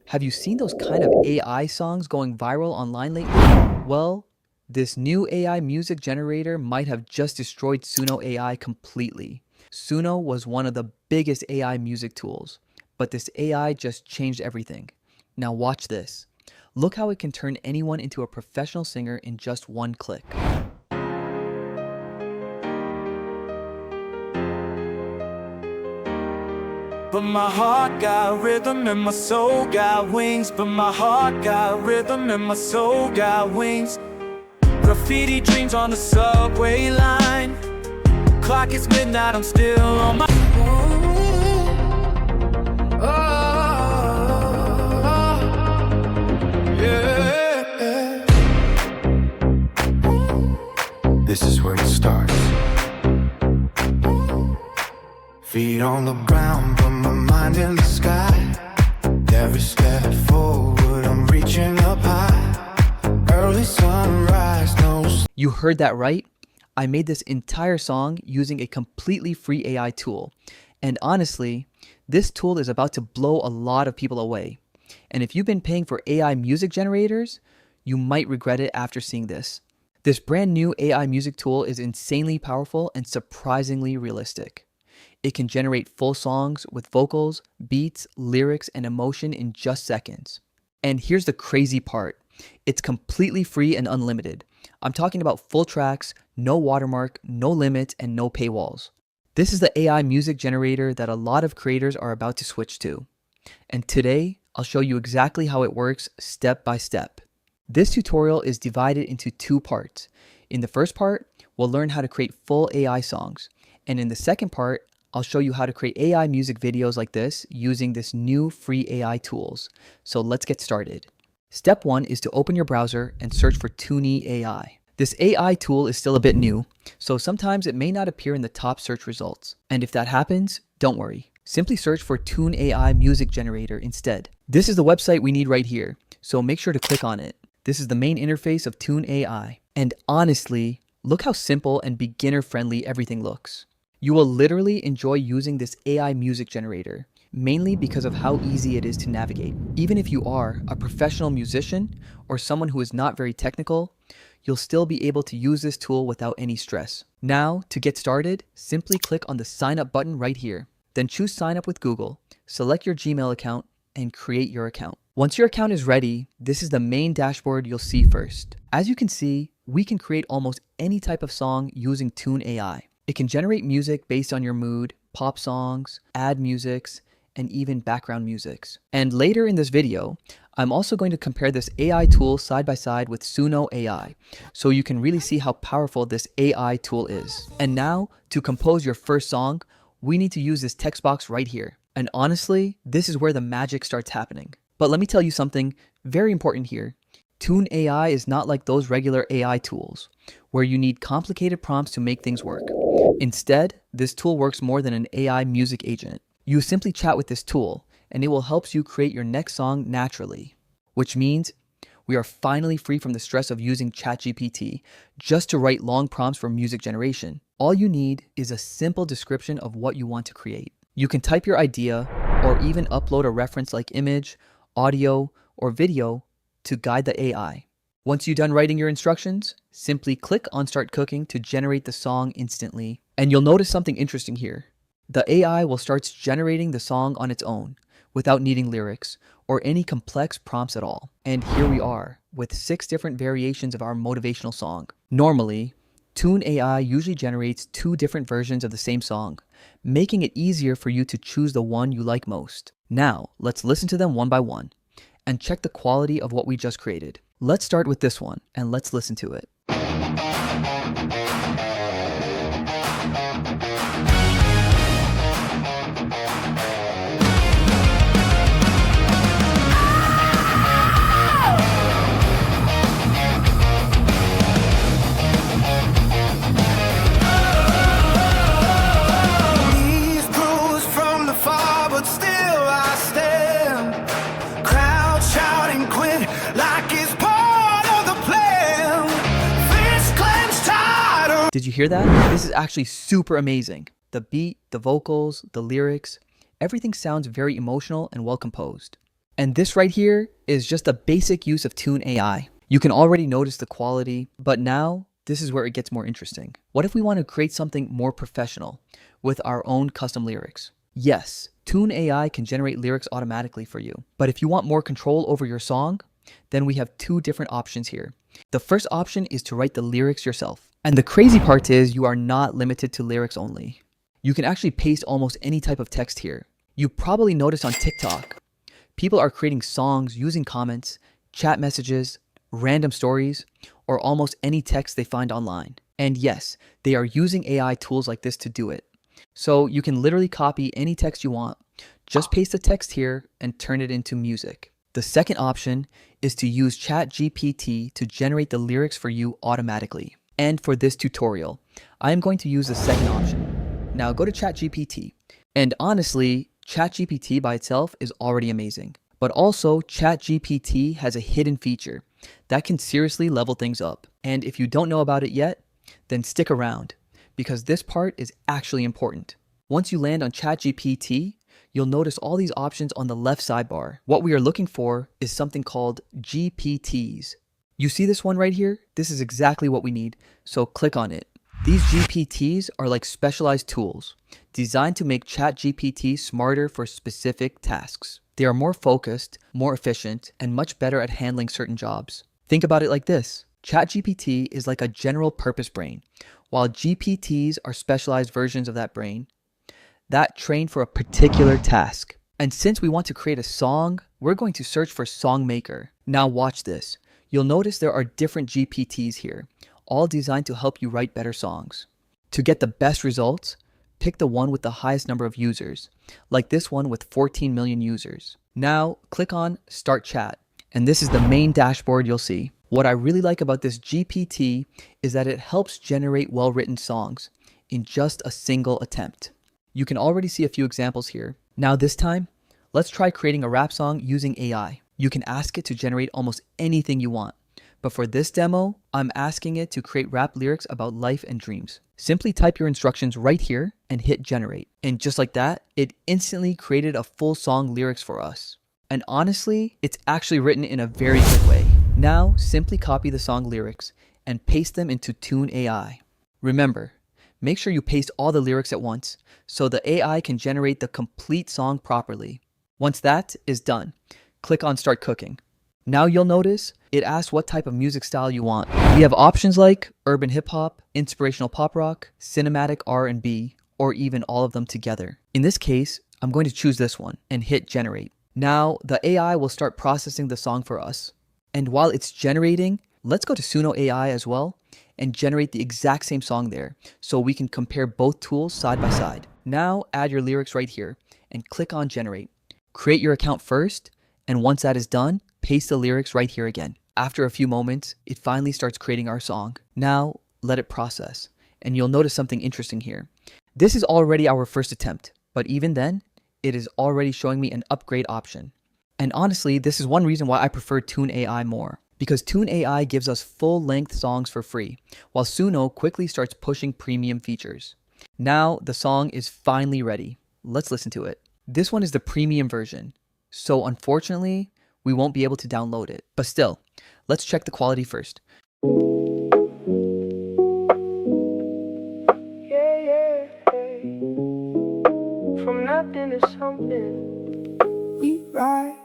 Have you seen those kind of AI songs going viral online lately? Well, this new AI music generator might have just destroyed Suno AI completely. Suno was one of the biggest AI music tools, but this AI just changed everything. Now watch this. Look how it can turn anyone into a professional singer in just one click. But my heart got rhythm and my soul got wings. But my heart got rhythm and my soul got wings. Graffiti dreams on the subway line. Clock is midnight, I'm still on my yeah. This is where it starts. Feet on the ground, but my mind in the sky. Every step forward, I'm reaching up high. Early sunrise, no. You heard that right? I made this entire song using a completely free AI tool. And honestly, this tool is about to blow a lot of people away. And if you've been paying for AI music generators, you might regret it after seeing this. This brand new AI music tool is insanely powerful and surprisingly realistic. It can generate full songs with vocals, beats, lyrics, and emotion in just seconds. And here's the crazy part. It's completely free and unlimited. I'm talking about full tracks, no watermark, no limits, and no paywalls. This is the AI music generator that a lot of creators are about to switch to. And today, I'll show you exactly how it works step by step. This tutorial is divided into two parts. In the first part, we'll learn how to create full AI songs. And in the second part, I'll show you how to create AI music videos like this using this new free AI tools. So let's get started. Step 1 is to open your browser and search for Tunee AI. This AI tool is still a bit new, so sometimes it may not appear in the top search results. And if that happens, don't worry. Simply search for Tunee AI music generator instead. This is the website we need right here, so make sure to click on it. This is the main interface of Tunee AI. And honestly, look how simple and beginner-friendly everything looks. You will literally enjoy using this AI music generator, mainly because of how easy it is to navigate. Even if you are a professional musician or someone who is not very technical, you'll still be able to use this tool without any stress. Now, to get started, simply click on the sign up button right here. Then choose sign up with Google, select your Gmail account, and create your account. Once your account is ready, this is the main dashboard you'll see first. As you can see, we can create almost any type of song using Tunee AI. It can generate music based on your mood, pop songs, ad musics, and even background musics. And later in this video, I'm also going to compare this AI tool side by side with Suno AI, so you can really see how powerful this AI tool is. And now, to compose your first song, we need to use this text box right here. And honestly, this is where the magic starts happening. But let me tell you something very important here. Tunee AI is not like those regular AI tools, where you need complicated prompts to make things work. Instead, this tool works more than an AI music agent. You simply chat with this tool, and it will help you create your next song naturally. Which means we are finally free from the stress of using ChatGPT just to write long prompts for music generation. All you need is a simple description of what you want to create. You can type your idea or even upload a reference like image, audio, or video to guide the AI. Once you're done writing your instructions, simply click on Start Cooking to generate the song instantly. And you'll notice something interesting here. The AI will start generating the song on its own, without needing lyrics or any complex prompts at all. And here we are, with 6 different variations of our motivational song. Normally, Tunee AI usually generates 2 different versions of the same song, making it easier for you to choose the one you like most. Now, let's listen to them one by one, and check the quality of what we just created. Let's start with this one, and let's listen to it. Did you hear that? This is actually super amazing. The beat, the vocals, the lyrics, everything sounds very emotional and well composed. And this right here is just a basic use of Tune AI. You can already notice the quality, but now this is where it gets more interesting. What if we want to create something more professional with our own custom lyrics? Yes, Tune AI can generate lyrics automatically for you. But if you want more control over your song, then we have two different options here. The first option is to write the lyrics yourself. And the crazy part is you are not limited to lyrics only. You can actually paste almost any type of text here. You probably noticed on TikTok, people are creating songs using comments, chat messages, random stories, or almost any text they find online. And yes, they are using AI tools like this to do it. So you can literally copy any text you want, just paste the text here and turn it into music. The second option is to use ChatGPT to generate the lyrics for you automatically. And for this tutorial, I am going to use the second option. Now go to ChatGPT. And honestly, ChatGPT by itself is already amazing. But also, ChatGPT has a hidden feature that can seriously level things up. And if you don't know about it yet, then stick around, because this part is actually important. Once you land on ChatGPT, you'll notice all these options on the left sidebar. What we are looking for is something called GPTs. You see this one right here? This is exactly what we need, so click on it. These GPTs are like specialized tools designed to make ChatGPT smarter for specific tasks. They are more focused, more efficient, and much better at handling certain jobs. Think about it like this. ChatGPT is like a general purpose brain, while GPTs are specialized versions of that brain that train for a particular task. And since we want to create a song, we're going to search for song maker. Now watch this. You'll notice there are different GPTs here, all designed to help you write better songs. To get the best results, pick the one with the highest number of users, like this one with 14 million users. Now click on Start Chat, and this is the main dashboard you'll see. What I really like about this GPT is that it helps generate well-written songs in just a single attempt. You can already see a few examples here. Now this time, let's try creating a rap song using AI. You can ask it to generate almost anything you want. But for this demo, I'm asking it to create rap lyrics about life and dreams. Simply type your instructions right here and hit generate. And just like that, it instantly created a full song lyrics for us. And honestly, it's actually written in a very good way. Now, simply copy the song lyrics and paste them into Tune AI. Remember, make sure you paste all the lyrics at once so the AI can generate the complete song properly. Once that is done, click on Start Cooking. Now you'll notice it asks what type of music style you want. We have options like urban hip hop, inspirational pop rock, cinematic R&B, or even all of them together. In this case, I'm going to choose this one and hit generate. Now the AI will start processing the song for us. And while it's generating, let's go to Suno AI as well and generate the exact same song there so we can compare both tools side by side. Now add your lyrics right here and click on generate. Create your account first, and once that is done, paste the lyrics right here again. After a few moments, it finally starts creating our song. Now let it process, and you'll notice something interesting here. This is already our first attempt, but even then, it is already showing me an upgrade option. And honestly, this is one reason why I prefer Tune AI more, because Tune AI gives us full-length songs for free, while Suno quickly starts pushing premium features. Now the song is finally ready. Let's listen to it. This one is the premium version, so unfortunately, we won't be able to download it. But still, let's check the quality first. Yeah, yeah, hey. From nothing to something, we rise.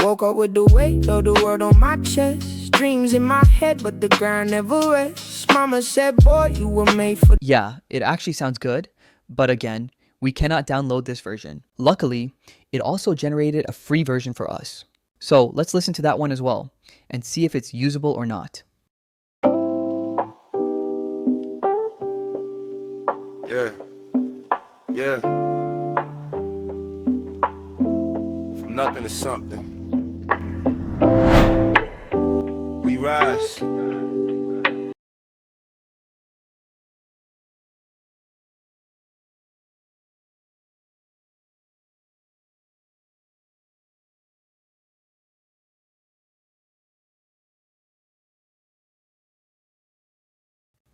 Woke up with the weight of the world on my chest. Dreams in my head, but the ground never rests. Mama said, boy, you were made for... Yeah, it actually sounds good, but again, we cannot download this version. Luckily, it also generated a free version for us. So let's listen to that one as well and see if it's usable or not. Yeah, yeah. From nothing to something, we rise.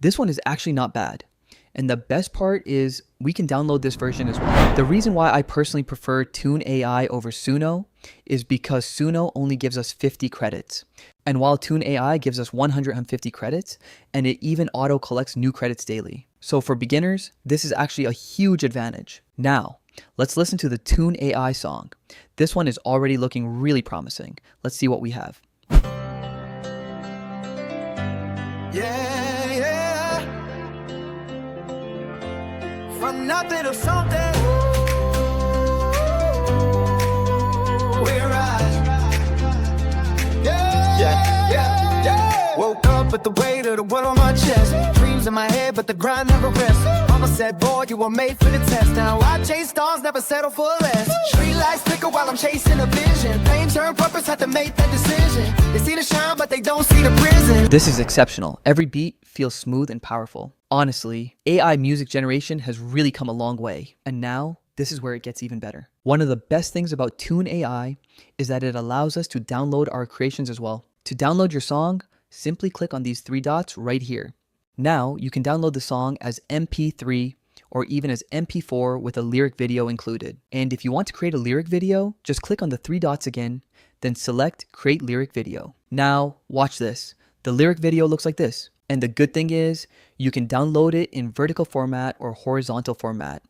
This one is actually not bad. And the best part is we can download this version as well. The reason why I personally prefer Tunee AI over Suno is because Suno only gives us 50 credits. And while Tunee AI gives us 150 credits, and it even auto collects new credits daily. So for beginners, this is actually a huge advantage. Now, let's listen to the Tunee AI song. This one is already looking really promising. Let's see what we have. Yeah, yeah. From nothing to something. We rise. Yeah. Woke up with the weight of the world on my chest. Dreams in my head, but the grind never rests. Mama said, boy, you were made for the test. Now I chase stars, never settle for less. Street lights flicker while I'm chasing a vision. Pain turn purpose, had to make that decision. They see the shine, but they don't see the prison. This is exceptional. Every beat feels smooth and powerful. Honestly, AI music generation has really come a long way. And now, this is where it gets even better. One of the best things about Tunee AI is that it allows us to download our creations as well. To download your song, simply click on these three dots right here. Now, you can download the song as MP3 or even as MP4 with a lyric video included. And if you want to create a lyric video, just click on the three dots again, then select Create Lyric Video. Now, watch this. The lyric video looks like this. And the good thing is, you can download it in vertical format or horizontal format,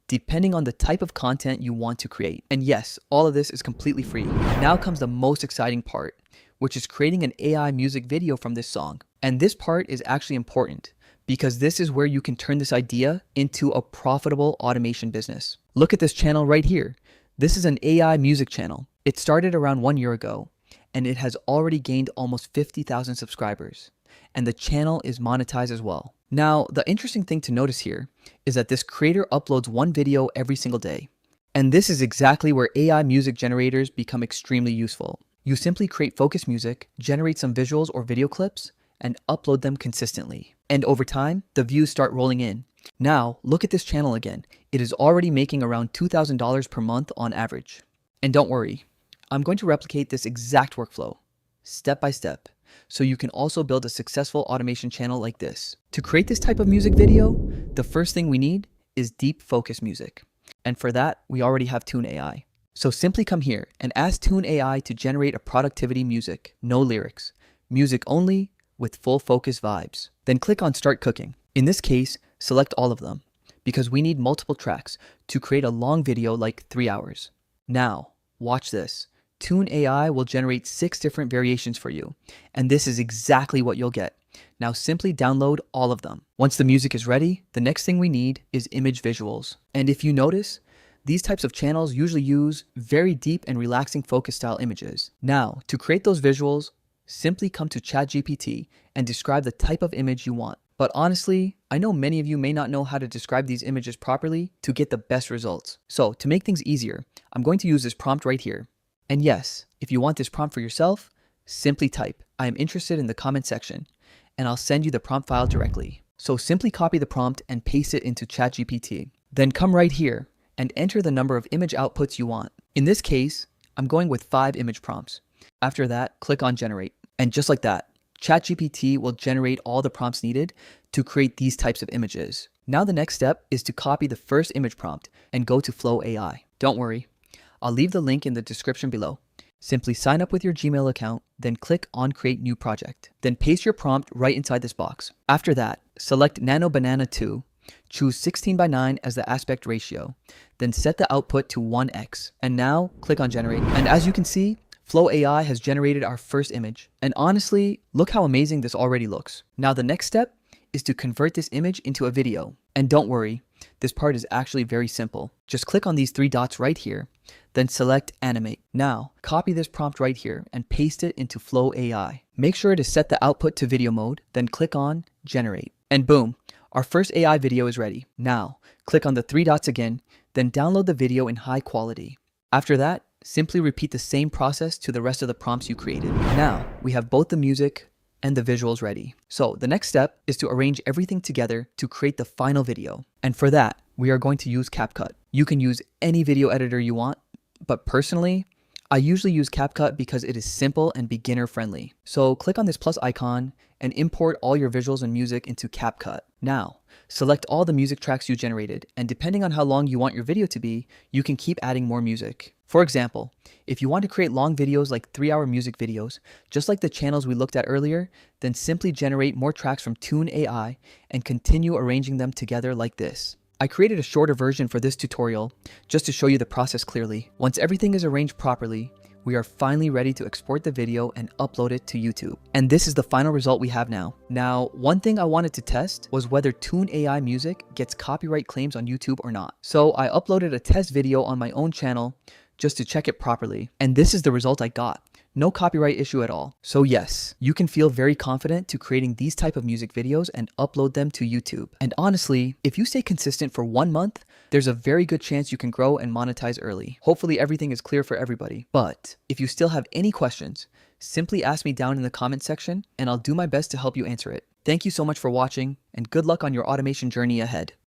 depending on the type of content you want to create. And yes, all of this is completely free. Now comes the most exciting part, which is creating an AI music video from this song. And this part is actually important because this is where you can turn this idea into a profitable automation business. Look at this channel right here. This is an AI music channel. It started around 1 year ago, and it has already gained almost 50,000 subscribers. And the channel is monetized as well. Now, the interesting thing to notice here is that this creator uploads one video every single day. And this is exactly where AI music generators become extremely useful. You simply create focus music, generate some visuals or video clips, and upload them consistently. And over time, the views start rolling in. Now, look at this channel again. It is already making around $2,000 per month on average. And don't worry, I'm going to replicate this exact workflow, step by step, so you can also build a successful automation channel like this. To create this type of music video, the first thing we need is deep focus music. And for that, we already have Tunee AI. So simply come here and ask Tunee AI to generate a productivity music, no lyrics, music only with full focus vibes. Then click on Start Cooking. In this case, select all of them because we need multiple tracks to create a long video like 3 hours. Now, watch this. Tunee AI will generate 6 different variations for you, and this is exactly what you'll get. Now simply download all of them. Once the music is ready, the next thing we need is image visuals. And if you notice, these types of channels usually use very deep and relaxing focus style images. Now, to create those visuals, simply come to ChatGPT and describe the type of image you want. But honestly, I know many of you may not know how to describe these images properly to get the best results. So to make things easier, I'm going to use this prompt right here. And yes, if you want this prompt for yourself, simply type, "I am interested" in the comment section, and I'll send you the prompt file directly. So simply copy the prompt and paste it into ChatGPT. Then come right here and enter the number of image outputs you want. In this case, I'm going with 5 image prompts. After that, click on Generate. And just like that, ChatGPT will generate all the prompts needed to create these types of images. Now the next step is to copy the first image prompt and go to Flow AI. Don't worry, I'll leave the link in the description below. Simply sign up with your Gmail account, then click on Create New Project. Then paste your prompt right inside this box. After that, select Nano Banana 2, choose 16:9 as the aspect ratio, then set the output to 1x. And now click on Generate. And as you can see, Flow AI has generated our first image. And honestly, look how amazing this already looks. Now the next step is to convert this image into a video. And don't worry, this part is actually very simple. Just click on these 3 dots right here, then select Animate. Now, copy this prompt right here and paste it into Flow AI. Make sure to set the output to video mode, then click on Generate. And boom, our first AI video is ready. Now, click on the 3 dots again, then download the video in high quality. After that, simply repeat the same process to the rest of the prompts you created. Now, we have both the music and the visuals ready. So the next step is to arrange everything together to create the final video. And for that, we are going to use CapCut. You can use any video editor you want, but personally, I usually use CapCut because it is simple and beginner friendly. So click on this plus icon and import all your visuals and music into CapCut. Now, select all the music tracks you generated, and depending on how long you want your video to be, you can keep adding more music. For example, if you want to create long videos like 3-hour music videos, just like the channels we looked at earlier, then simply generate more tracks from Tunee AI and continue arranging them together like this. I created a shorter version for this tutorial just to show you the process clearly. Once everything is arranged properly, we are finally ready to export the video and upload it to YouTube. And this is the final result we have now. Now, one thing I wanted to test was whether Tunee AI music gets copyright claims on YouTube or not. So I uploaded a test video on my own channel just to check it properly. And this is the result I got. No copyright issue at all. So yes, you can feel very confident to creating these type of music videos and upload them to YouTube. And honestly, if you stay consistent for 1 month, there's a very good chance you can grow and monetize early. Hopefully everything is clear for everybody. But if you still have any questions, simply ask me down in the comment section and I'll do my best to help you answer it. Thank you so much for watching and good luck on your automation journey ahead.